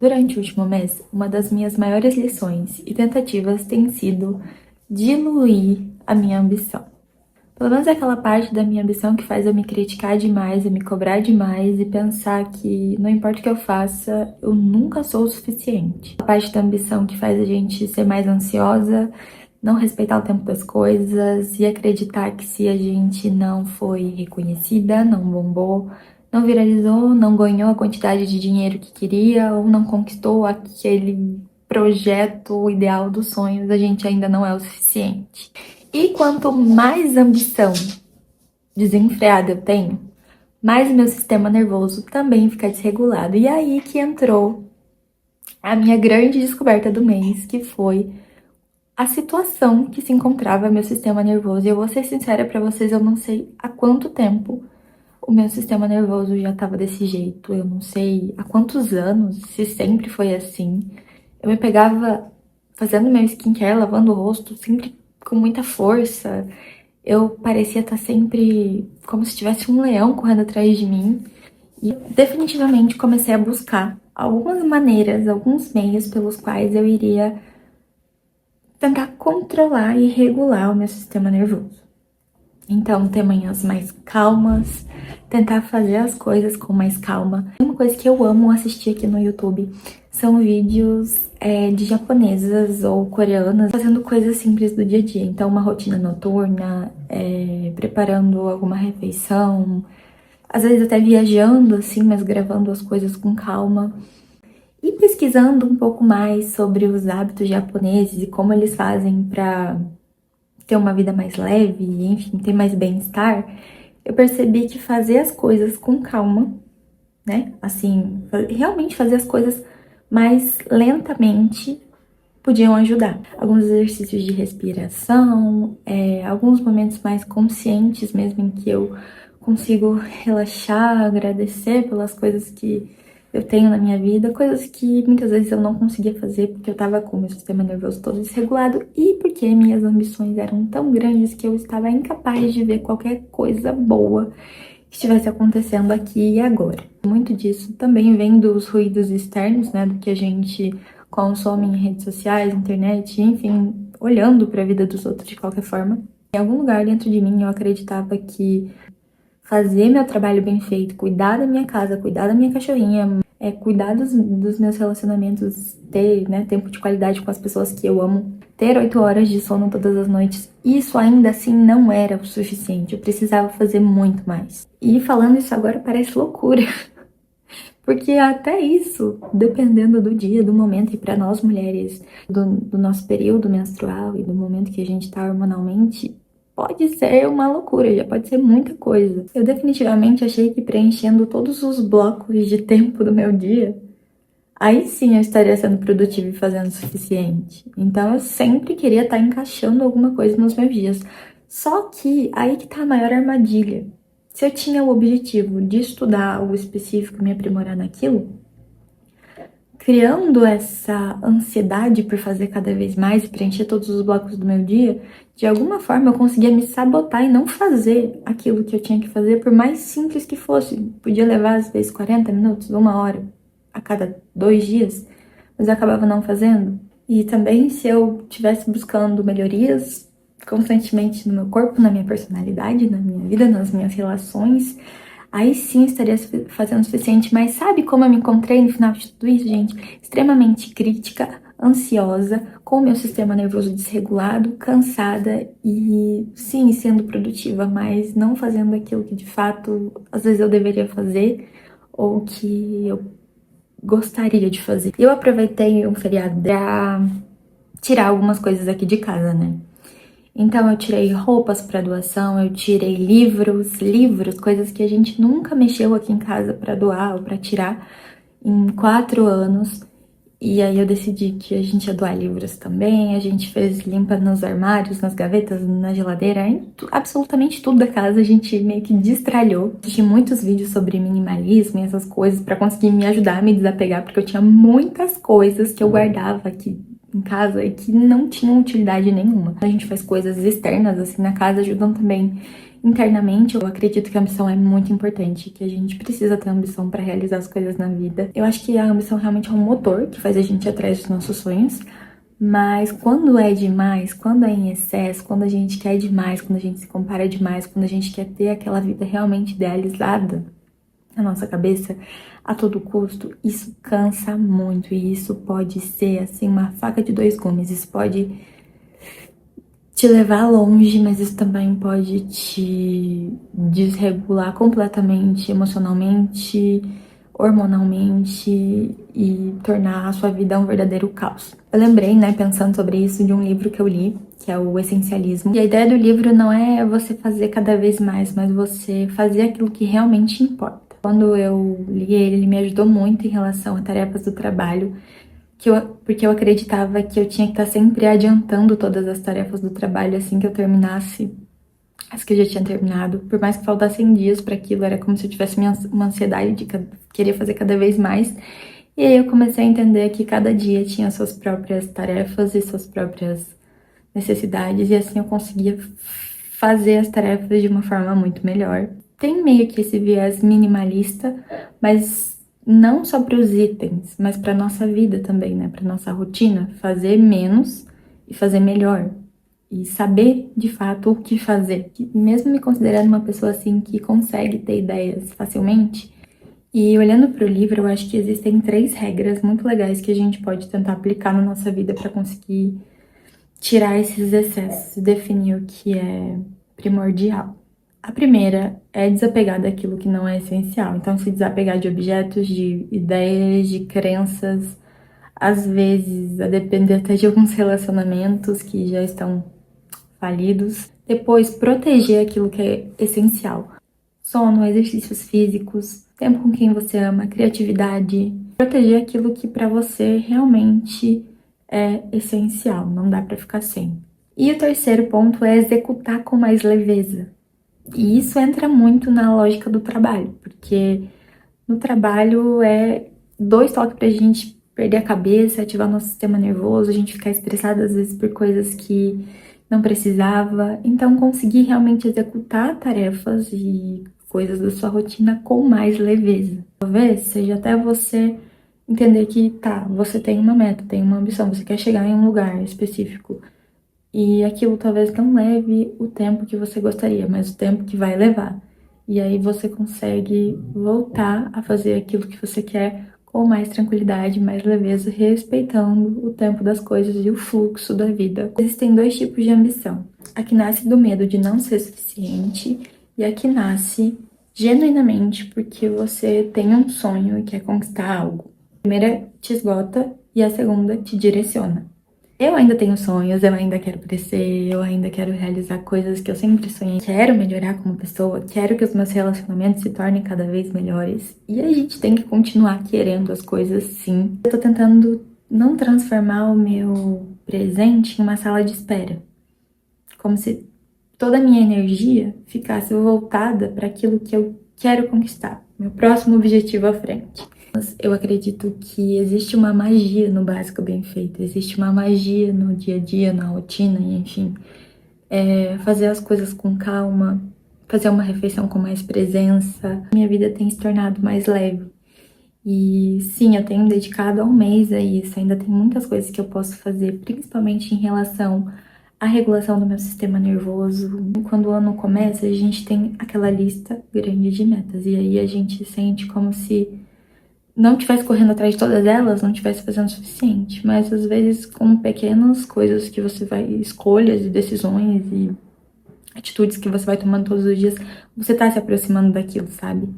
Durante o último mês, uma das minhas maiores lições e tentativas tem sido diluir a minha ambição. Pelo menos aquela parte da minha ambição que faz eu me criticar demais, eu me cobrar demais e pensar que não importa o que eu faça, eu nunca sou o suficiente. A parte da ambição que faz a gente ser mais ansiosa, não respeitar o tempo das coisas e acreditar que se a gente não foi reconhecida, não bombou, não viralizou, não ganhou a quantidade de dinheiro que queria ou não conquistou aquele projeto ideal dos sonhos, a gente ainda não é o suficiente. E quanto mais ambição desenfreada eu tenho, mais o meu sistema nervoso também fica desregulado. E aí que entrou a minha grande descoberta do mês, que foi a situação que se encontrava meu sistema nervoso. E eu vou ser sincera pra vocês, eu não sei há quanto tempo o meu sistema nervoso já tava desse jeito. Eu não sei há quantos anos, se sempre foi assim. Eu me pegava fazendo meu skincare, lavando o rosto, sempre com muita força. Eu parecia estar sempre como se tivesse um leão correndo atrás de mim. E definitivamente comecei a buscar algumas maneiras, alguns meios pelos quais eu iria tentar controlar e regular o meu sistema nervoso. Então, ter manhãs mais calmas, tentar fazer as coisas com mais calma. Uma coisa que eu amo assistir aqui no YouTube são vídeos de japonesas ou coreanas fazendo coisas simples do dia a dia. Então, uma rotina noturna, preparando alguma refeição, às vezes até viajando assim, mas gravando as coisas com calma. E pesquisando um pouco mais sobre os hábitos japoneses e como eles fazem para ter uma vida mais leve, enfim, ter mais bem-estar, eu percebi que fazer as coisas com calma, né? Assim, realmente fazer as coisas mais lentamente podiam ajudar. Alguns exercícios de respiração, alguns momentos mais conscientes mesmo em que eu consigo relaxar, agradecer pelas coisas que eu tenho na minha vida, coisas que muitas vezes eu não conseguia fazer porque eu tava com o meu sistema nervoso todo desregulado e porque minhas ambições eram tão grandes que eu estava incapaz de ver qualquer coisa boa que estivesse acontecendo aqui e agora. Muito disso também vem dos ruídos externos, né, do que a gente consome em redes sociais, internet, enfim, olhando para a vida dos outros de qualquer forma. Em algum lugar dentro de mim eu acreditava que fazer meu trabalho bem feito, cuidar da minha casa, cuidar da minha cachorrinha, cuidar dos meus relacionamentos, ter, né, tempo de qualidade com as pessoas que eu amo, ter 8 horas de sono todas as noites, isso ainda assim não era o suficiente. Eu precisava fazer muito mais. E falando isso agora parece loucura, porque até isso, dependendo do dia, do momento, e para nós mulheres, do nosso período menstrual e do momento que a gente tá hormonalmente, pode ser uma loucura, já pode ser muita coisa. Eu definitivamente achei que preenchendo todos os blocos de tempo do meu dia, aí sim eu estaria sendo produtiva e fazendo o suficiente. Então eu sempre queria estar encaixando alguma coisa nos meus dias. Só que aí que tá a maior armadilha. Se eu tinha o objetivo de estudar algo específico, me aprimorar naquilo, criando essa ansiedade por fazer cada vez mais e preencher todos os blocos do meu dia, de alguma forma eu conseguia me sabotar e não fazer aquilo que eu tinha que fazer, por mais simples que fosse. Podia levar às vezes 40 minutos, 1 hora a cada 2 dias, mas eu acabava não fazendo. E também se eu estivesse buscando melhorias constantemente no meu corpo, na minha personalidade, na minha vida, nas minhas relações, aí sim estaria fazendo o suficiente. Mas sabe como eu me encontrei no final de tudo isso, gente? Extremamente crítica, ansiosa, com o meu sistema nervoso desregulado, cansada e sim sendo produtiva, mas não fazendo aquilo que de fato às vezes eu deveria fazer ou que eu gostaria de fazer. Eu aproveitei um feriado pra tirar algumas coisas aqui de casa, né? Então eu tirei roupas para doação, eu tirei livros, coisas que a gente nunca mexeu aqui em casa para doar ou para tirar em 4 anos. E aí eu decidi que a gente ia doar livros também, a gente fez limpa nos armários, nas gavetas, na geladeira, em absolutamente tudo da casa, a gente meio que destralhou. Assisti muitos vídeos sobre minimalismo e essas coisas para conseguir me ajudar a me desapegar, porque eu tinha muitas coisas que eu guardava aqui em casa e que não tinham utilidade nenhuma. A gente faz coisas externas assim na casa, ajudam também internamente, eu acredito que a ambição é muito importante, que a gente precisa ter ambição para realizar as coisas na vida. Eu acho que a ambição realmente é um motor que faz a gente ir atrás dos nossos sonhos, mas quando é demais, quando é em excesso, quando a gente quer demais, quando a gente se compara demais, quando a gente quer ter aquela vida realmente idealizada na nossa cabeça a todo custo, isso cansa muito e isso pode ser assim uma faca de dois gumes. Isso pode te levar longe, mas isso também pode te desregular completamente emocionalmente, hormonalmente e tornar a sua vida um verdadeiro caos. Eu lembrei, né, pensando sobre isso, de um livro que eu li, que é o Essencialismo. E a ideia do livro não é você fazer cada vez mais, mas você fazer aquilo que realmente importa. Quando eu li ele me ajudou muito em relação a tarefas do trabalho, porque eu acreditava que eu tinha que estar sempre adiantando todas as tarefas do trabalho assim que eu terminasse as que eu já tinha terminado. Por mais que faltassem dias para aquilo, era como se eu tivesse uma ansiedade de querer fazer cada vez mais. E aí eu comecei a entender que cada dia tinha suas próprias tarefas e suas próprias necessidades, e assim eu conseguia fazer as tarefas de uma forma muito melhor. Tem meio que esse viés minimalista, mas não só para os itens, mas para nossa vida também, né? Para nossa rotina, fazer menos e fazer melhor. E saber de fato o que fazer. Mesmo me considerando uma pessoa assim que consegue ter ideias facilmente, e olhando para o livro, eu acho que existem 3 regras muito legais que a gente pode tentar aplicar na nossa vida para conseguir tirar esses excessos e definir o que é primordial. A primeira é desapegar daquilo que não é essencial. Então, se desapegar de objetos, de ideias, de crenças, às vezes, a depender até de alguns relacionamentos que já estão falidos. Depois, proteger aquilo que é essencial. Sono, exercícios físicos, tempo com quem você ama, criatividade. Proteger aquilo que para você realmente é essencial, não dá para ficar sem. E o terceiro ponto é executar com mais leveza. E isso entra muito na lógica do trabalho, porque no trabalho é 2 toques pra gente perder a cabeça, ativar nosso sistema nervoso, a gente ficar estressado às vezes por coisas que não precisava. Então, conseguir realmente executar tarefas e coisas da sua rotina com mais leveza. Talvez seja até você entender que, tá, você tem uma meta, tem uma ambição, você quer chegar em um lugar específico. E aquilo talvez não leve o tempo que você gostaria, mas o tempo que vai levar. E aí você consegue voltar a fazer aquilo que você quer com mais tranquilidade, mais leveza, respeitando o tempo das coisas e o fluxo da vida. Existem 2 tipos de ambição. A que nasce do medo de não ser suficiente e a que nasce genuinamente porque você tem um sonho e quer conquistar algo. A primeira te esgota e a segunda te direciona. Eu ainda tenho sonhos, eu ainda quero crescer, eu ainda quero realizar coisas que eu sempre sonhei. Quero melhorar como pessoa, quero que os meus relacionamentos se tornem cada vez melhores. E a gente tem que continuar querendo as coisas sim. Eu tô tentando não transformar o meu presente em uma sala de espera. Como se toda a minha energia ficasse voltada para aquilo que eu quero conquistar. Meu próximo objetivo à frente. Eu acredito que existe uma magia no básico bem feito, existe uma magia no dia a dia, na rotina, e enfim. Fazer as coisas com calma, fazer uma refeição com mais presença. Minha vida tem se tornado mais leve. E sim, eu tenho dedicado 1 mês a isso, ainda tem muitas coisas que eu posso fazer, principalmente em relação à regulação do meu sistema nervoso. Quando o ano começa, a gente tem aquela lista grande de metas, e aí a gente sente como se não estivesse correndo atrás de todas elas, não estivesse fazendo o suficiente. Mas às vezes com pequenas coisas que você vai, escolhas e decisões e atitudes que você vai tomando todos os dias, você tá se aproximando daquilo, sabe?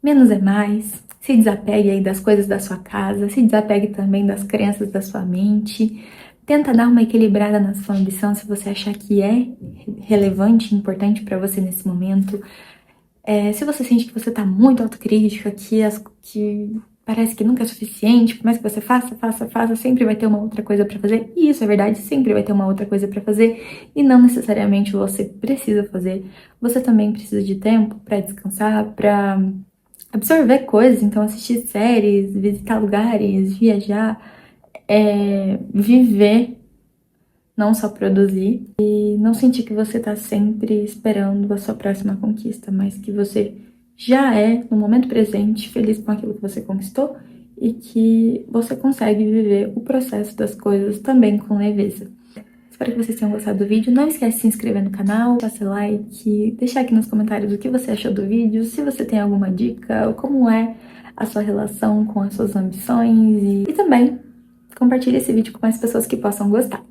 Menos é mais. Se desapegue aí das coisas da sua casa, se desapegue também das crenças da sua mente. Tenta dar uma equilibrada na sua ambição se você achar que é relevante e importante pra você nesse momento. Se você sente que você tá muito autocrítica, que parece que nunca é suficiente, por mais que você faça, sempre vai ter uma outra coisa pra fazer. E isso é verdade, sempre vai ter uma outra coisa pra fazer. E não necessariamente você precisa fazer. Você também precisa de tempo pra descansar, pra absorver coisas. Então, assistir séries, visitar lugares, viajar, viver não só produzir, e não sentir que você tá sempre esperando a sua próxima conquista, mas que você já é, no momento presente, feliz com aquilo que você conquistou e que você consegue viver o processo das coisas também com leveza. Espero que vocês tenham gostado do vídeo. Não esquece de se inscrever no canal, passar like, deixar aqui nos comentários o que você achou do vídeo, se você tem alguma dica, como é a sua relação com as suas ambições e também compartilhe esse vídeo com mais pessoas que possam gostar.